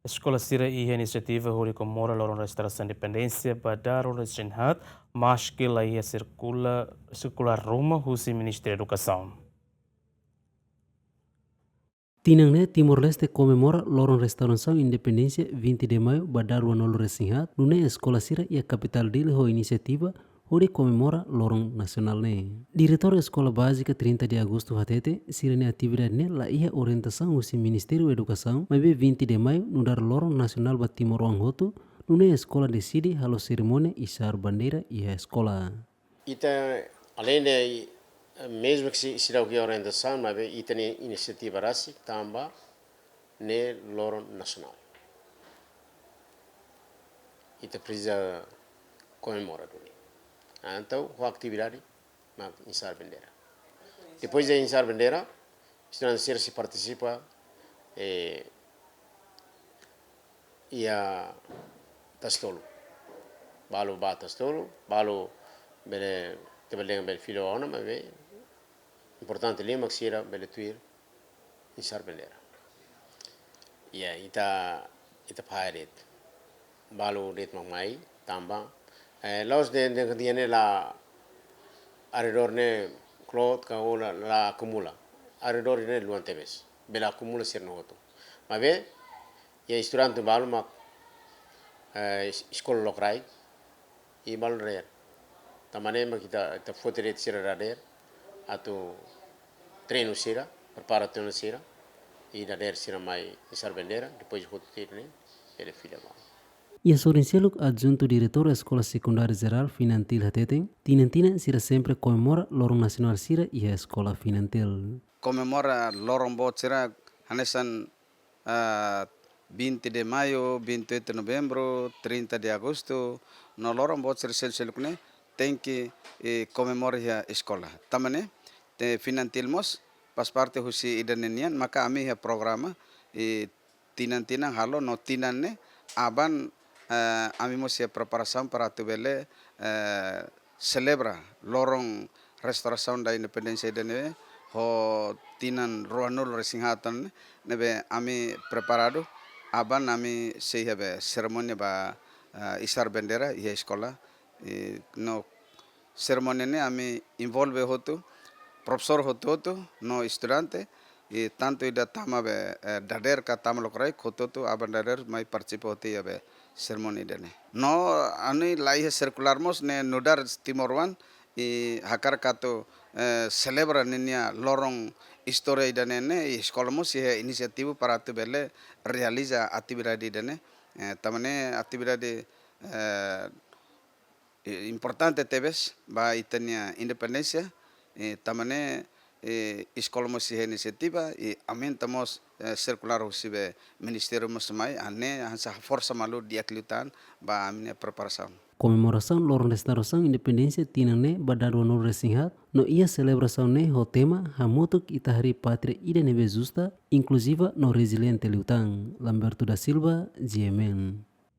Escola Sira e iniciativa Huri Comora Lorong Restauração Independência Badar Resinhat mas que lá ia circular rumo ao Ministério da Educação. Tinangne Timor-Leste comemora Lorong Restauração Independência 20 de maio badar wanolo resinhat nune Escola Sira e a capital dele ho iniciativa Hori comemora Lorong Nacional ne. Diretor Escola Básica 30 de agosto hatete, sirene atividade ne la ia orientação usi Ministério da Educação, mas 20 de maio no dar Lorong Nacional ba Timor Wanghoto, nune escola decide halo cerimônia isar bandeira e a escola. Ita além de mesmo que se dá que orientação, mas ita ne iniciativa rasi tamba ne Lorong Nacional. Ita precisa comemorar tudo. Então, a atividade na insar bandeira. Depois de insar bandeira, estrangeiro se participa e a tastolo. Balo ba tastolo, balo bele tebelenga bel filho ona, mas bem importante lima que sira bele tuir insar bandeira. E ita pairet. Balo det mamai tamba los de tiene la alrededor ne clot ka la acumula alrededor ne luan tebes bela acumula ser no otro ma ve ya estudiante balu ma escola lokrai e balu rer tamane ma kita fotere sira rader atu treino sira preparazione sira e rader sira mai isar bandera depois hotirne ele filha mal. Ia Sorinceluk adjunto diretor Escola Secundária Geral Finantil Hateteng, tinantina sira sempre comemora Lorong Nacional Sira e a Escola Finantil. Comemora Lorong Bot Sira hanesan 20 de maio, 28 de novembro, 30 de agosto, no Lorong Bot Sira Selseluk ne tem que comemorar a escola. Tamane te Finantil mos pas parte husi idanenian maka ami ha programa tinantina halo no tinan ne aban amimos a preparação para tu bele celebra Lorong Restauração da Independência de neve ho tinan ruanul resingatan nebe ami preparado aban ami sehebe cerimônia ba isar bendera e escola no cerimônia ne ami involve hotu professor hotu no estudante e tanto ida tama be dader ka tama lokrai khototu aban dader mai participo hoti be sermon idane no ani lai circularmos ne nudar timorwan e hakar kato celebra ninia lorong historia idane ne escolamos e iniciativa para tu bele realiza atividade idane tamane atividade importante teves ba itania independencia tamane escolamos e iniciativa e aumentamos circular usibe ministério musmai ane hansa força malu diaklitan ba amne preparação. Comemoração Lorong Restauração Independência tinanne badar wanolo resinhat no ia celebração ne ho tema hamutuk itahari pátria ida neve justa inclusiva no resiliente liutang Lamberto da Silva GMN.